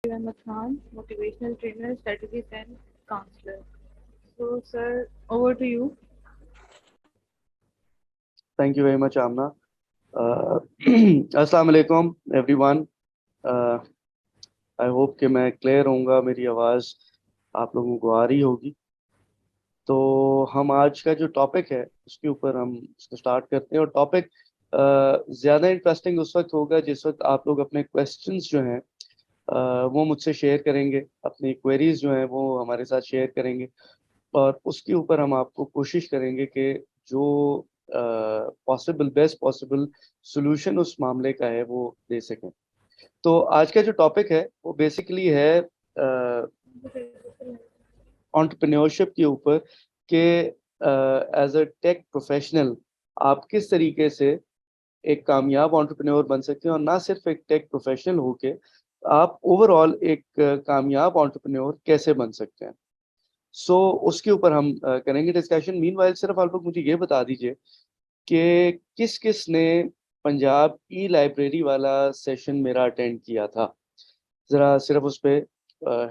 Ahmed Khan, motivational trainer, strategist, and counselor. So, sir, over to you. Thank you very much, Amna. Uh, Assalamu alaikum, everyone. Uh, I hope कि मैं clear होऊंगा, मेरी आवाज़ आप लोगों को आ रही होगी. तो हम आज का जो टॉपिक है उसके ऊपर हम इसको स्टार्ट करते हैं. और टॉपिक ज़्यादा इंटरेस्टिंग उस वक्त होगा जिस वक्त आप लोग अपने क्वेश्चंस जो हैं वो मुझसे शेयर करेंगे, अपनी क्वेरीज जो हैं वो हमारे साथ शेयर करेंगे, और उसके ऊपर हम आपको कोशिश करेंगे कि जो पॉसिबल बेस्ट पॉसिबल सोल्यूशन उस मामले का है वो दे सकें. तो आज का जो टॉपिक है वो बेसिकली है एंटरप्रेन्योरशिप के ऊपर कि एज अ टेक प्रोफेशनल आप किस तरीके से एक कामयाब एंटरप्रेन्योर बन सकते हैं, और ना सिर्फ एक टेक प्रोफेशनल होके आप ओवरऑल एक कामयाब एंटरप्रेन्योर कैसे बन सकते हैं. सो उसके ऊपर हम करेंगे डिस्कशन. मीनवाइल सिर्फ आप लोग मुझे ये बता दीजिए कि किस किस ने पंजाब ई लाइब्रेरी वाला सेशन मेरा अटेंड किया था. ज़रा सिर्फ उस पर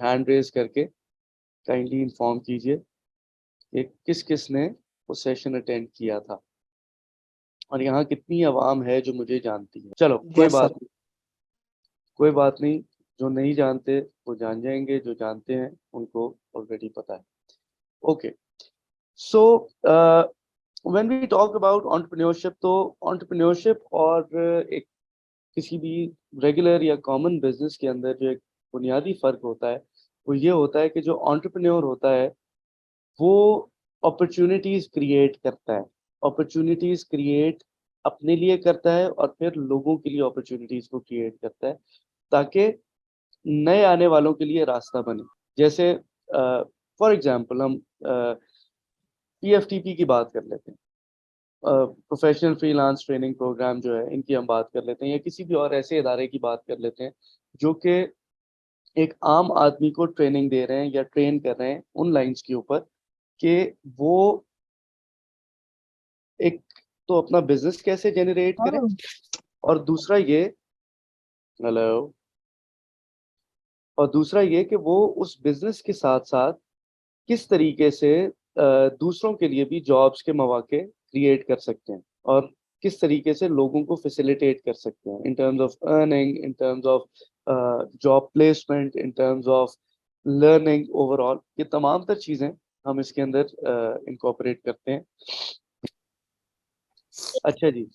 हैंड रेज करके काइंडली इन्फॉर्म कीजिए कि किस किस ने वो सेशन अटेंड किया था, और यहाँ कितनी आवाम है जो मुझे जानती है. चलो Yes, sir. कोई बात नहीं. जो नहीं जानते वो जान जाएंगे, जो जानते हैं उनको ऑलरेडी पता है. Okay. So when we talk about entrepreneurship, तो एंटरप्रेन्योरशिप और एक किसी भी रेगुलर या कॉमन बिजनेस के अंदर जो एक बुनियादी फ़र्क होता है वो ये होता है कि जो एंटरप्रेन्योर होता है वो अपॉर्चुनिटीज़ क्रिएट करता है. अपॉर्चुनिटीज़ क्रिएट अपने लिए करता है और फिर लोगों के लिए अपॉर्चुनिटीज़ को क्रिएट करता है ताकि नए आने वालों के लिए रास्ता बने. जैसे फॉर एग्जांपल हम पीएफटीपी की बात कर लेते हैं, प्रोफेशनल फ्रीलांस ट्रेनिंग प्रोग्राम जो है इनकी हम बात कर लेते हैं, या किसी भी और ऐसे इदारे की बात कर लेते हैं जो कि एक आम आदमी को ट्रेनिंग दे रहे हैं या ट्रेन कर रहे हैं उन लाइंस के ऊपर कि वो एक तो अपना बिजनेस कैसे जनरेट करें, और दूसरा ये हेलो और दूसरा ये कि वो उस बिजनेस के साथ साथ किस तरीके से दूसरों के लिए भी जॉब्स के मौके क्रिएट कर सकते हैं, और किस तरीके से लोगों को फैसिलिटेट कर सकते हैं in terms of earning, in terms of job placement, in terms of learning overall. ये तमाम तर चीज़ें हम इसके अंदर इनकॉर्पोरेट करते हैं. अच्छा जी.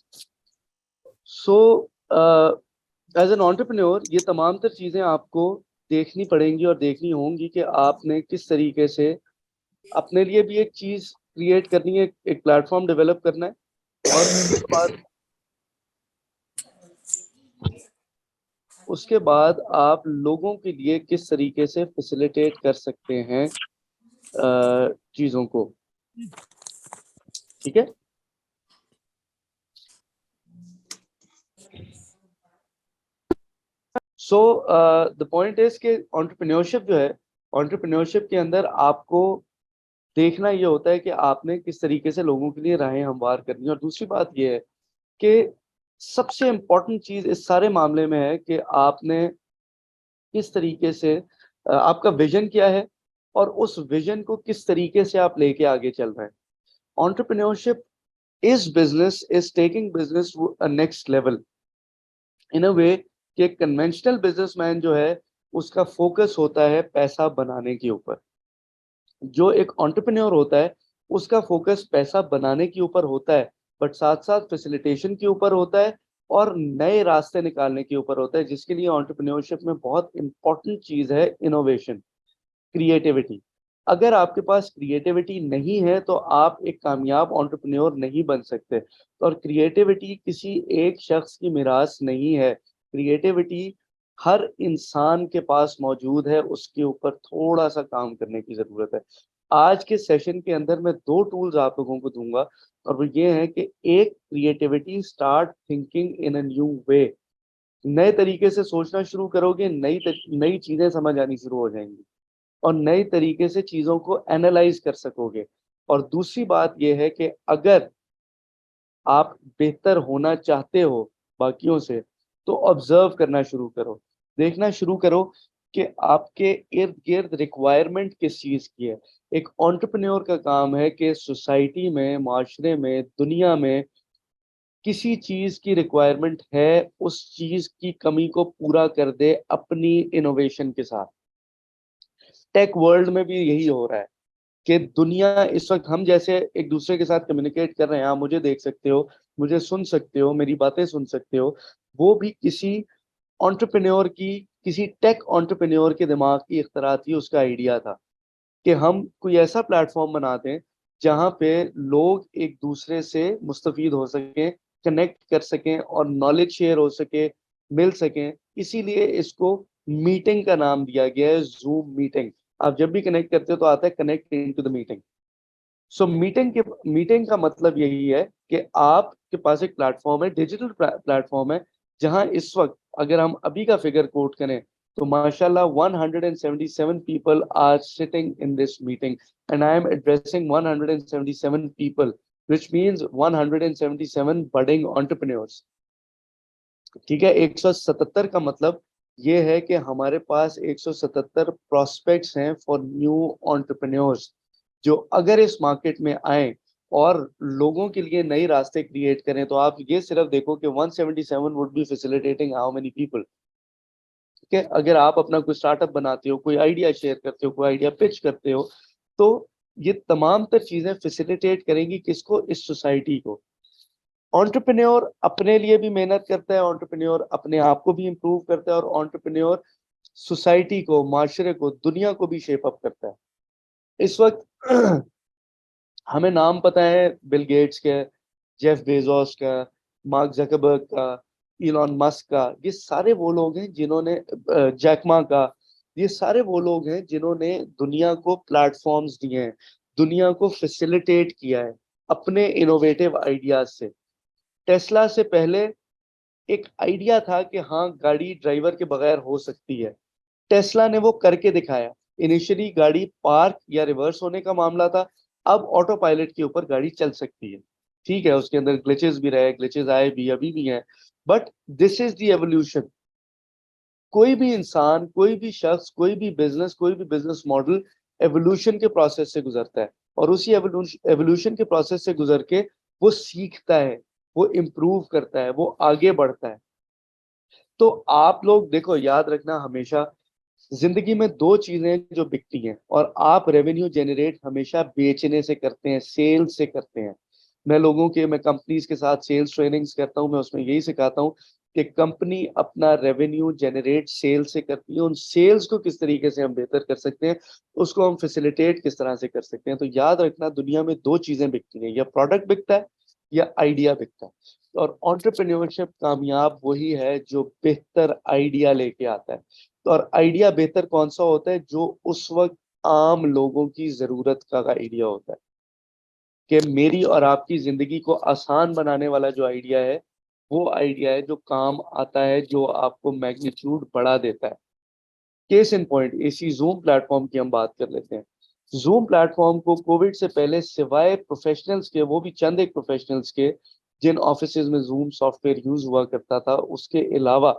सो एज एन एंटरप्रेन्योर ये तमाम तर चीज़ें आपको देखनी पड़ेंगी और देखनी होंगी कि आपने किस तरीके से अपने लिए भी एक चीज़ क्रिएट करनी है, एक प्लेटफॉर्म डेवलप करना है, और उसके बाद आप लोगों के लिए किस तरीके से फैसिलिटेट कर सकते हैं चीज़ों को. ठीक है. सो द पॉइंट इज कि एंटरप्रेन्योरशिप जो है, एंटरप्रेन्योरशिप के अंदर आपको देखना ये होता है कि आपने किस तरीके से लोगों के लिए राहें हमवार करनी है. और दूसरी बात ये है कि सबसे इम्पोर्टेंट चीज़ इस सारे मामले में है कि आपने किस तरीके से आपका विजन क्या है और उस विजन को किस तरीके से आप लेके आगे चल रहे हैं. Entrepreneurship is business, is taking business next level in a way कि एक कन्वेंशनल बिजनेसमैन जो है उसका फोकस होता है पैसा बनाने के ऊपर. जो एक एंटरप्रेन्योर होता है उसका फोकस पैसा बनाने के ऊपर होता है, बट साथ साथ फैसिलिटेशन के ऊपर होता है और नए रास्ते निकालने के ऊपर होता है, जिसके लिए एंटरप्रेन्योरशिप में बहुत इंपॉर्टेंट चीज़ है इनोवेशन, क्रिएटिविटी. अगर आपके पास क्रिएटिविटी नहीं है तो आप एक कामयाब एंटरप्रेन्योर नहीं बन सकते. और क्रिएटिविटी किसी एक शख्स की मिरास नहीं है. क्रिएटिविटी हर इंसान के पास मौजूद है, उसके ऊपर थोड़ा सा काम करने की ज़रूरत है. आज के सेशन के अंदर मैं 2 टूल्स आप लोगों को दूंगा, और वो ये है कि एक, creativity, start thinking in a new way. नए तरीके से सोचना शुरू करोगे, नई चीज़ें समझ आनी शुरू हो जाएंगी और नए तरीके से चीज़ों को एनालाइज कर सकोगे. और दूसरी बात यह है कि अगर आप बेहतर होना चाहते हो बाकियों से, तो ऑब्जर्व करना शुरू करो, देखना शुरू करो کہ آپ کے ارد گرد ریکوائرمنٹ کس چیز کی ہے. ایک انٹرپرینور کا کام ہے کہ سوسائٹی میں، معاشرے میں، دنیا میں کسی چیز کی ریکوائرمنٹ ہے، اس چیز کی کمی کو پورا کر دے اپنی انوویشن کے ساتھ. ٹیک ورلڈ میں بھی یہی ہو رہا ہے کہ دنیا اس وقت ہم جیسے ایک دوسرے کے ساتھ کمیونیکیٹ کر رہے ہیں، آپ مجھے دیکھ سکتے ہو، مجھے سن سکتے ہو، میری باتیں سن سکتے ہو، وہ بھی کسی انٹرپرینور کی، کسی ٹیک انٹرپرینور کے دماغ کی اختراع تھی، اس کا آئیڈیا تھا کہ ہم کوئی ایسا پلیٹ فارم بنا دیں جہاں پہ لوگ ایک دوسرے سے مستفید ہو سکیں، کنیکٹ کر سکیں اور نالج شیئر ہو سکے، مل سکیں. اسی لیے اس کو میٹنگ کا نام دیا گیا ہے، زوم میٹنگ. آپ جب بھی کنیکٹ کرتے ہو تو آتا ہے connect into the meeting. So meeting کا مطلب یہی ہے کہ آپ کے پاس ایک پلیٹ فارم ہے، ڈیجیٹل پلیٹ فارم ہے، جہاں اس وقت اگر ہم ابھی کا فگر کوٹ کریں تو ماشاءاللہ 177 people are sitting in this meeting and I am addressing 177 people, which means 177 budding entrepreneurs. ٹھیک ہے. 177 کا مطلب یہ ہے کہ ہمارے پاس 177 پراسپیکٹس ہیں فار نیو انٹرپرینورز، جو اگر اس مارکیٹ میں آئیں اور لوگوں کے لیے نئی راستے کریٹ کریں. تو آپ یہ صرف دیکھو کہ 177 would be facilitating how many people. ٹھیک ہے. اگر آپ اپنا کوئی اسٹارٹ اپ بناتے ہو، کوئی آئیڈیا شیئر کرتے ہو، کوئی آئیڈیا پچ کرتے ہو، تو یہ تمام تر چیزیں فیسیلیٹیٹ کریں گی کس کو؟ اس سوسائٹی کو. انٹرپرینور اپنے لیے بھی محنت کرتا ہے، انٹرپرینور اپنے آپ کو بھی امپروو کرتا ہے، اور انٹرپرینور سوسائٹی کو، معاشرے کو، دنیا کو بھی شیپ اپ کرتا ہے. اس وقت ہمیں نام پتہ ہے بل گیٹس کا، جیف بیزوس کا، مارک زکربرگ کا، ایلون مسک کا. یہ سارے وہ لوگ ہیں جنہوں نے، جیک ما کا، یہ سارے وہ لوگ ہیں جنہوں نے دنیا کو پلیٹ فارمز دیے ہیں، دنیا کو فیسیلیٹیٹ کیا ہے اپنے انوویٹو آئیڈیاز سے. ٹیسلا سے پہلے ایک آئیڈیا تھا کہ ہاں گاڑی ڈرائیور کے بغیر ہو سکتی ہے. ٹیسلا نے وہ کر کے دکھایا. انیشلی گاڑی پارک یا ریورس ہونے کا معاملہ تھا، اب آٹو پائلٹ کے اوپر گاڑی چل سکتی ہے. ٹھیک ہے، اس کے اندر گلچز بھی رہے، گلچز آئے بھی، ابھی بھی ہیں، but this is the evolution. کوئی بھی انسان، کوئی بھی شخص، کوئی بھی بزنس ماڈل ایولیوشن کے پروسیس سے گزرتا ہے، اور اسی ایولیوشن کے پروسیس سے گزر کے وہ سیکھتا ہے، وہ امپروو کرتا ہے، وہ آگے بڑھتا ہے. تو آپ لوگ دیکھو، یاد رکھنا ہمیشہ زندگی میں دو چیزیں جو بکتی ہیں، اور آپ ریونیو جنریٹ ہمیشہ بیچنے سے کرتے ہیں، سیل سے کرتے ہیں. میں کمپنیز کے ساتھ سیلز ٹریننگز کرتا ہوں، میں اس میں یہی سکھاتا ہوں کہ کمپنی اپنا ریونیو جنریٹ سیل سے کرتی ہے. ان سیلز کو کس طریقے سے ہم بہتر کر سکتے ہیں، اس کو ہم فیسیلیٹیٹ کس طرح سے کر سکتے ہیں. تو یاد رکھنا دنیا میں دو چیزیں بکتی ہیں، یا پروڈکٹ بکتا ہے یا آئیڈیا بکتا ہے. اور انٹرپرینورشپ کامیاب وہی ہے جو بہتر آئیڈیا لے کے آتا ہے. اور آئیڈیا بہتر کون سا ہوتا ہے؟ جو اس وقت عام لوگوں کی ضرورت کا آئیڈیا ہوتا ہے، کہ میری اور آپ کی زندگی کو آسان بنانے والا جو آئیڈیا ہے، وہ آئیڈیا ہے جو کام آتا ہے، جو آپ کو میگنیچیوڈ بڑھا دیتا ہے. کیس ان پوائنٹ اسی زوم پلیٹ فارم کی ہم بات کر لیتے ہیں. زوم پلیٹ فارم کو کووڈ سے پہلے سوائے پروفیشنلز کے، وہ بھی چند ایک پروفیشنلز کے جن آفیسز میں زوم سافٹ ویئر یوز ہوا کرتا تھا، اس کے علاوہ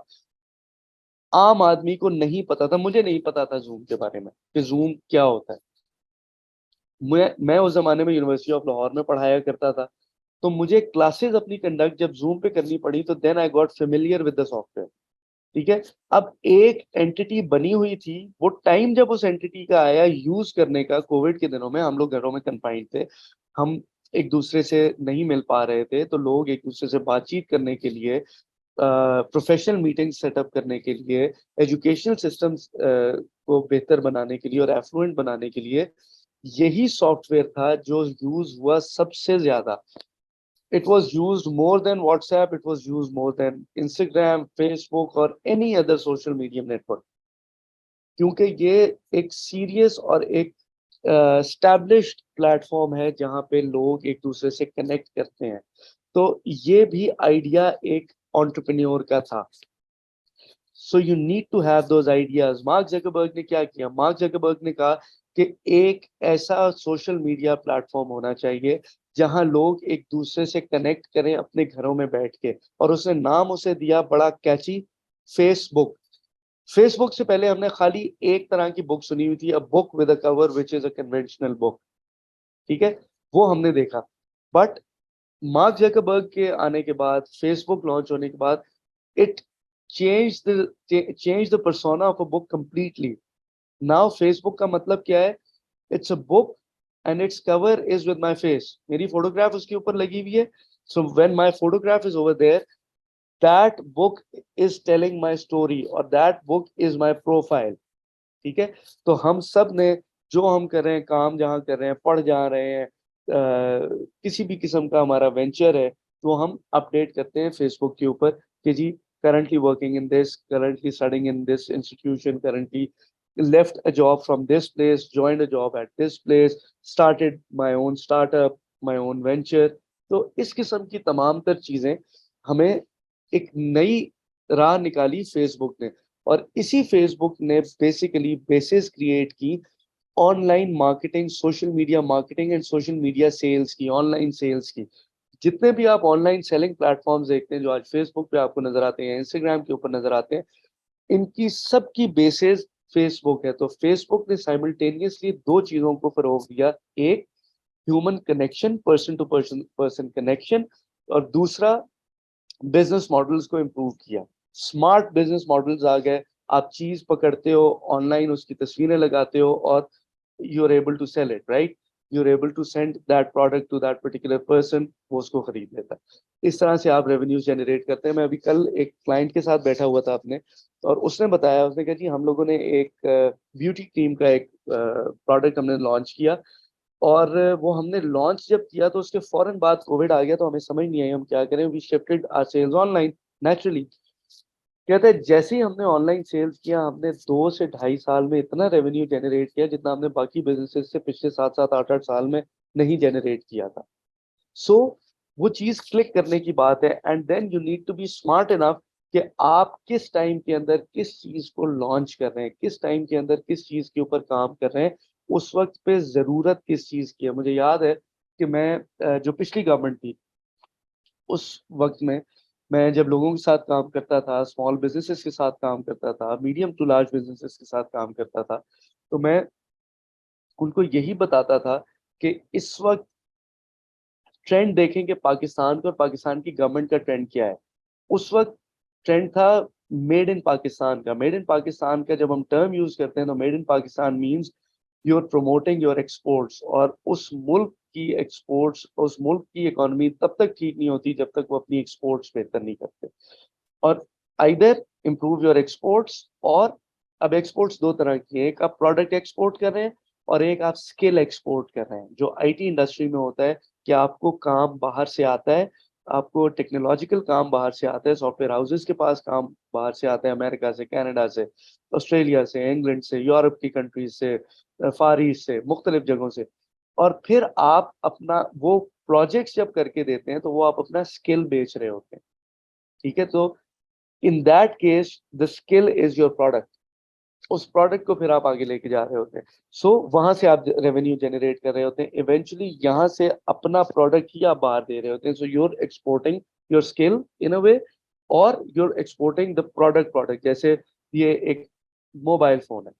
عام آدمی کو نہیں پتا تھا. مجھے نہیں پتا تھا زوم کے بارے میں کہ زوم کیا ہوتا ہے. میں اس زمانے میں یونیورسٹی آف لاہور میں پڑھایا کرتا تھا، تو مجھے کلاسز اپنی کنڈکٹ جب زوم پہ کرنی پڑی تو then I got familiar with the software. ٹھیک ہے. اب ایک اینٹی بنی ہوئی تھی، وہ ٹائم جب اس اینٹی کا آیا یوز کرنے کا، کووڈ کے دنوں میں ہم لوگ گھروں میں کنفائنڈ تھے، ہم ایک دوسرے سے نہیں مل پا رہے تھے، تو لوگ ایک دوسرے سے بات چیت کرنے کے لیے، پروفیشنل میٹنگ سیٹ اپ کرنے کے لیے، ایجوکیشنل سسٹمز کو بہتر بنانے کے لیے اور ایفلوئنٹ بنانے کے لیے، یہی سافٹ ویئر تھا جو یوز ہوا سب سے زیادہ. It was used more than WhatsApp, it was used more than Instagram, Facebook or any other social media network. کیونکہ یہ ایک سیریس اور ایک اسٹیبلشڈ پلیٹ فارم ہے جہاں پہ لوگ ایک دوسرے سے کنیکٹ کرتے ہیں. تو یہ بھی آئیڈیا ایک انٹرپرینور کا تھا. So you need to have those ideas. Mark Zuckerberg نے کیا کیا؟ مارک زکربرگ نے کہا کہ ایک ایسا سوشل میڈیا پلیٹ فارم ہونا چاہیے جہاں لوگ ایک دوسرے سے کنیکٹ کریں اپنے گھروں میں بیٹھ کے، اور اس نے نام اسے دیا بڑا کیچی، فیس بک. फेसबुक से पहले हमने खाली एक तरह की बुक सुनी हुई थी, a book with a cover which is a conventional book, ठीक है, वो हमने देखा. बट मार्क जकरबर्ग के आने के बाद, फेसबुक लॉन्च होने के बाद, it changed the persona of a book completely. Now Facebook का मतलब क्या है? It's a book and its cover is with my face. मेरी photograph उसके ऊपर लगी हुई है. So when my photograph is over there, that book is telling my story or that book is my profile. ठीक है. तो हम सब ने जो हम कर रहे हैं, काम जहाँ कर रहे हैं, पढ़ जा रहे हैं, किसी भी किस्म का हमारा वेंचर है, तो हम अपडेट करते हैं फेसबुक के ऊपर कि जी currently working in this, currently studying in this institution, currently left a job from this place, joined a job at this place, started my own startup, my own venture. तो इस किस्म की तमाम तर चीजें हमें एक नई राह निकाली फेसबुक ने, और इसी फेसबुक ने बेसिकली बेसिस क्रिएट की online marketing, social media marketing and social media sales की, ऑनलाइन सेल्स की. जितने भी आप ऑनलाइन सेलिंग प्लेटफॉर्म्स देखते हैं जो आज फेसबुक पे आपको नजर आते हैं, इंस्टाग्राम के ऊपर नजर आते हैं, इनकी सबकी बेसिस फेसबुक है. तो फेसबुक ने साइमल्टेनियसली दो चीजों को फरोग दिया, एक human connection, person to person person connection, और दूसरा बिजनेस मॉडल्स को इम्प्रूव किया. स्मार्ट बिजनेस मॉडल्स आ गए. आप चीज पकड़ते हो ऑनलाइन, उसकी तस्वीरें लगाते हो और you are able to sell it, right? You are able to send that product to that particular person, वो उसको खरीद लेता है. इस तरह से आप रेवेन्यू जनरेट करते हैं. मैं अभी कल एक क्लाइंट के साथ बैठा हुआ था अपने, और उसने बताया, उसने कहा जी हम लोगों ने एक ब्यूटी क्रीम का एक प्रोडक्ट हमने लॉन्च किया, और वो हमने लॉन्च जब किया तो उसके फौरन बाद कोविड आ गया, तो हमें समझ नहीं आई हम क्या करें. We shifted our sales online naturally. कहते हैं जैसे ही हमने ऑनलाइन सेल्स किया, हमने 2 से ढाई साल में इतना रेवेन्यू जनरेट किया जितना हमने बाकी बिजनेसेस से पिछले 7 7 8 8 साल में नहीं जनरेट किया था. सो वो चीज क्लिक करने की बात है. And then you need to be smart enough कि आप किस टाइम के अंदर किस चीज को लॉन्च कर रहे हैं, किस टाइम के अंदर किस चीज के ऊपर काम कर रहे हैं, उस वक्त पे जरूरत किस चीज की है. मुझे याद है कि मैं जो पिछली गवर्नमेंट थी उस वक्त में, मैं जब लोगों के साथ काम करता था, स्मॉल बिजनेसेस के साथ काम करता था, मीडियम टू लार्ज बिजनेसेस के साथ काम करता था, तो मैं उनको यही बताता था कि इस वक्त ट्रेंड देखें कि पाकिस्तान का और पाकिस्तान की गवर्नमेंट का ट्रेंड क्या है. उस वक्त ट्रेंड था मेड इन पाकिस्तान का. मेड इन पाकिस्तान का जब हम टर्म यूज करते हैं तो made in Pakistan means you are promoting your exports, और उस मुल्क की एक्सपोर्ट्स, उस मुल्क की इकोनॉमी तब तक ठीक नहीं होती जब तक वो अपनी एक्सपोर्ट्स बेहतर नहीं करते. और आइदर इम्प्रूव योर एक्सपोर्ट्स, और अब एक्सपोर्ट्स दो तरह की है, एक आप प्रोडक्ट एक्सपोर्ट कर रहे हैं और एक आप स्किल एक्सपोर्ट कर रहे हैं. जो आईटी इंडस्ट्री में होता है कि आपको काम बाहर से आता है, आपको टेक्नोलॉजिकल काम बाहर से आता है, सॉफ्टवेयर हाउसेस के पास काम बाहर से आता है, अमेरिका से, कनाडा से, ऑस्ट्रेलिया से, इंग्लैंड से, यूरोप की कंट्रीज से, फार ईस्ट से, मुख्तलिफ जगहों से. और फिर आप अपना वो प्रोजेक्ट्स जब करके देते हैं तो वो आप अपना स्किल बेच रहे होते हैं. ठीक है. तो in that case the skill is your product. उस प्रोडक्ट को फिर आप आगे लेके जा रहे होते हैं. सो वहां से आप रेवेन्यू जनरेट कर रहे होते हैं. इवेंचुअली यहाँ से अपना प्रोडक्ट ही आप बाहर दे रहे होते हैं. So you're exporting your skill in a way, और यूर एक्सपोर्टिंग द प्रोडक्ट. जैसे ये एक मोबाइल फोन है,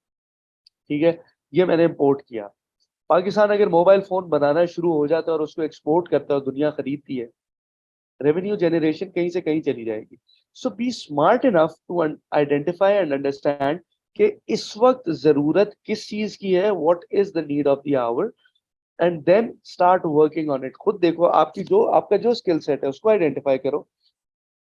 ठीक है, ये मैंने इम्पोर्ट किया. पाकिस्तान अगर मोबाइल फोन बनाना शुरू हो जाता है और उसको एक्सपोर्ट करता है और दुनिया खरीदती है, रेवेन्यू जनरेशन कहीं से कहीं चली जाएगी. So be smart enough to identify and understand कि इस वक्त जरूरत किस चीज की है, what is the need of the hour, and then start working on it. खुद देखो आपकी जो आपका जो स्किल सेट है उसको आइडेंटिफाई करो.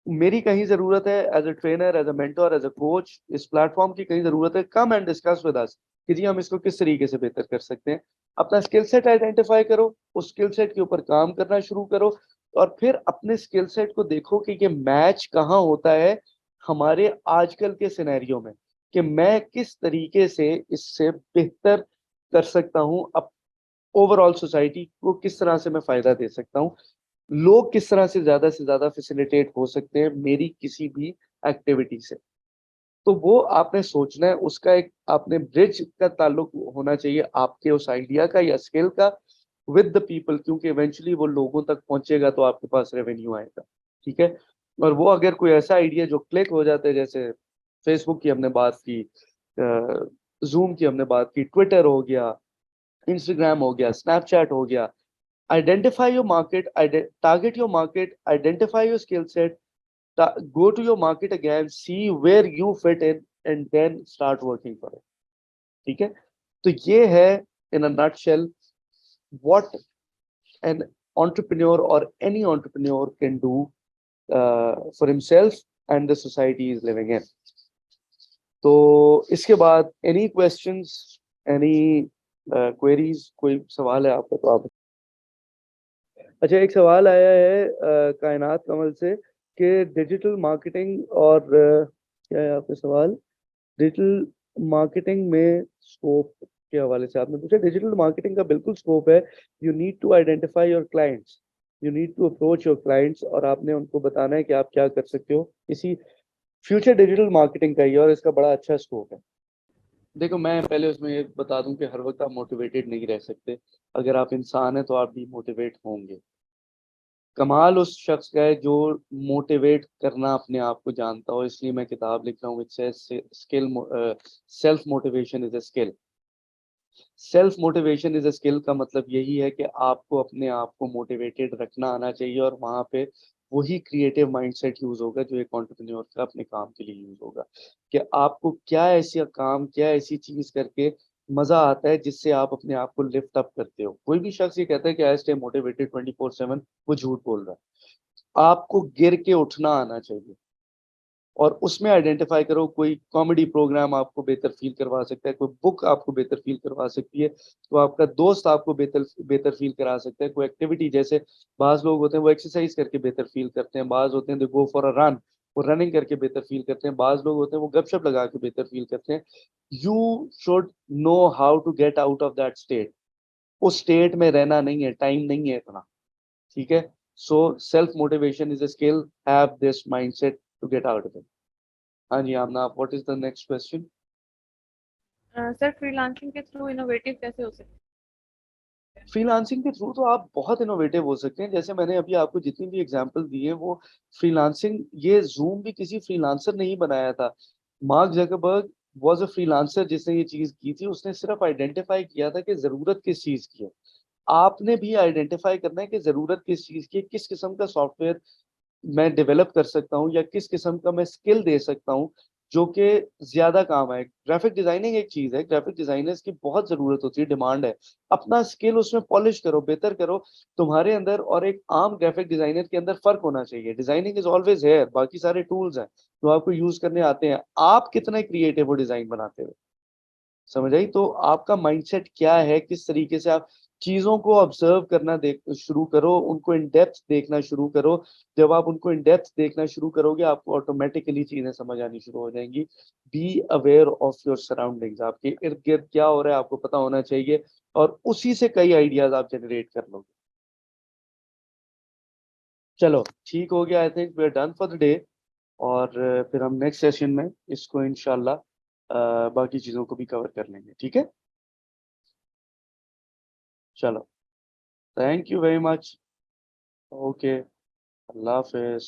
मेरी कहीं जरूरत है as a trainer, as a mentor, as a coach, इस प्लेटफॉर्म की कहीं जरूरत है, come and discuss with us कि जी हम इसको किस तरीके से बेहतर कर सकते हैं. अपना स्किल सेट आइडेंटिफाई करो, उस स्किल सेट के ऊपर काम करना शुरू करो, और फिर अपने स्किल सेट को देखो कि ये मैच कहाँ होता है हमारे आजकल के सिनेरियो में, कि मैं किस तरीके से इससे बेहतर कर सकता हूँ, अब ओवरऑल सोसाइटी को किस तरह से मैं फायदा दे सकता हूँ, लोग किस तरह से ज्यादा फैसिलिटेट हो सकते हैं मेरी किसी भी एक्टिविटी से. तो वो आपने सोचना है, उसका एक आपने ब्रिज का ताल्लुक होना चाहिए आपके उस आइडिया का या स्किल का विद द पीपल, क्योंकि इवेंचुअली वो लोगों तक पहुंचेगा तो आपके पास रेवेन्यू आएगा. ठीक है. और वो अगर कोई ऐसा आइडिया जो क्लिक हो जाता है, जैसे फेसबुक की हमने बात की, जूम की हमने बात की, ट्विटर हो गया, इंस्टाग्राम हो गया, स्नैपचैट हो गया. Identify your market, target your market, identify your skill set, go to your market again, see where you fit in, and then start working for it. ठीक है, तो ये है in a nutshell what an entrepreneur or any entrepreneur can do for himself and the society is living in. तो इसके बाद any questions, any queries, कोई सवाल है आपका तो आप. अच्छा, एक सवाल आया है कायनात कमल से कि डिजिटल मार्केटिंग और क्या है आपका सवाल, डिजिटल मार्केटिंग में स्कोप के हवाले से आपने पूछा. डिजिटल मार्केटिंग का बिल्कुल स्कोप है. You need to identify your clients, you need to approach your clients और आपने उनको बताना है कि आप क्या कर सकते हो. इसी फ्यूचर डिजिटल मार्केटिंग का ही और इसका बड़ा अच्छा स्कोप है. देखो, मैं पहले उसमें ये बता दूं कि हर वक्त आप मोटिवेटेड नहीं रह सकते. अगर आप इंसान हैं तो आप डीमोटिवेट होंगे. कमाल उस शख्स का है जो मोटिवेट करना अपने आप को जानता हो. इसलिए मैं किताब लिख रहा हूँ, skill, self motivation is a skill. Self motivation is a skill का मतलब यही है कि आपको अपने आप को मोटिवेटेड रखना आना चाहिए और वहां पे वही क्रिएटिव माइंडसेट यूज होगा जो एक एंटरप्रेन्योर का अपने काम के लिए यूज होगा. कि आपको क्या ऐसी काम, क्या ऐसी चीज करके मजा आता है जिससे आप अपने आप को लिफ्ट अप करते हो. कोई भी शख्स ये कहता है कि आई स्टे मोटिवेटेड 24/7, वो झूठ बोल रहा है. आपको गिर के उठना आना चाहिए और उसमें आइडेंटिफाई करो. कोई कॉमेडी प्रोग्राम आपको बेहतर फील करवा सकता है, कोई बुक आपको बेहतर फील करवा सकती है, तो आपका दोस्त आपको बेहतर बेहतर फील करा सकता है. कोई एक्टिविटी, जैसे बाज लोग होते हैं वो एक्सरसाइज करके बेहतर फील करते हैं, बाज होते हैं दे गो फॉर अ रन, वो रनिंग करके बेहतर फील करते हैं, बाज लोग होते हैं वो गपशप लगा के बेहतर फील करते हैं. You should know how to get out of that state. उस स्टेट में रहना नहीं है, टाइम नहीं है इतना. ठीक है, so self motivation is a skill, have this mindset to get out of it. हाँ जी Amna, what is the next question? Sir freelancing के थ्रू इनोवेटिव कैसे हो सकते हैं? फ्रीलांसिंग के थ्रू तो आप बहुत इनोवेटिव हो सकते हैं. जैसे मैंने अभी आपको जितनी भी एग्जांपल दी है वो फ्रीलांसिंग, ये जूम भी किसी फ्रीलांसर ने ही बनाया था. Mark Zuckerberg was a freelancer जिसने ये चीज की थी. उसने सिर्फ आइडेंटिफाई किया था कि जरूरत किस चीज की है. आपने भी आइडेंटिफाई करना है कि जरूरत किस चीज की है, किस किस्म का सॉफ्टवेयर मैं डेवलप कर सकता हूँ या किस किस्म का मैं स्किल दे सकता हूँ जो कि ज्यादा काम आए. ग्राफिक डिजाइनिंग एक चीज है, ग्राफिक डिजाइनर्स की बहुत जरूरत होती है, डिमांड है. अपना स्किल उसमें पॉलिश करो, बेहतर करो. तुम्हारे अंदर और एक आम ग्राफिक डिजाइनर के अंदर फर्क होना चाहिए. डिजाइनिंग इज ऑलवेज है, बाकी सारे टूल्स हैं जो आपको यूज करने आते हैं. आप कितने क्रिएटिव हो डिजाइन बनाते हुए, समझ आई? तो आपका माइंडसेट क्या है, किस तरीके से आप चीजों को ऑब्जर्व करना देख शुरू करो, उनको इन डेप्थ देखना शुरू करो. जब आप उनको इन डेप्थ देखना शुरू करोगे आपको ऑटोमेटिकली चीजें समझ आनी शुरू हो जाएंगी. Be aware of your surroundings. आपके इर्द गिर्द क्या हो रहा है आपको पता होना चाहिए और उसी से कई आइडियाज आप जनरेट कर लोगे. चलो ठीक हो गया. I think we are done for the day. और फिर हम नेक्स्ट सेशन में इसको इंशाल्लाह बाकी चीजों को भी कवर कर लेंगे. ठीक है, चलो, thank you very much. Okay, Allah Hafiz.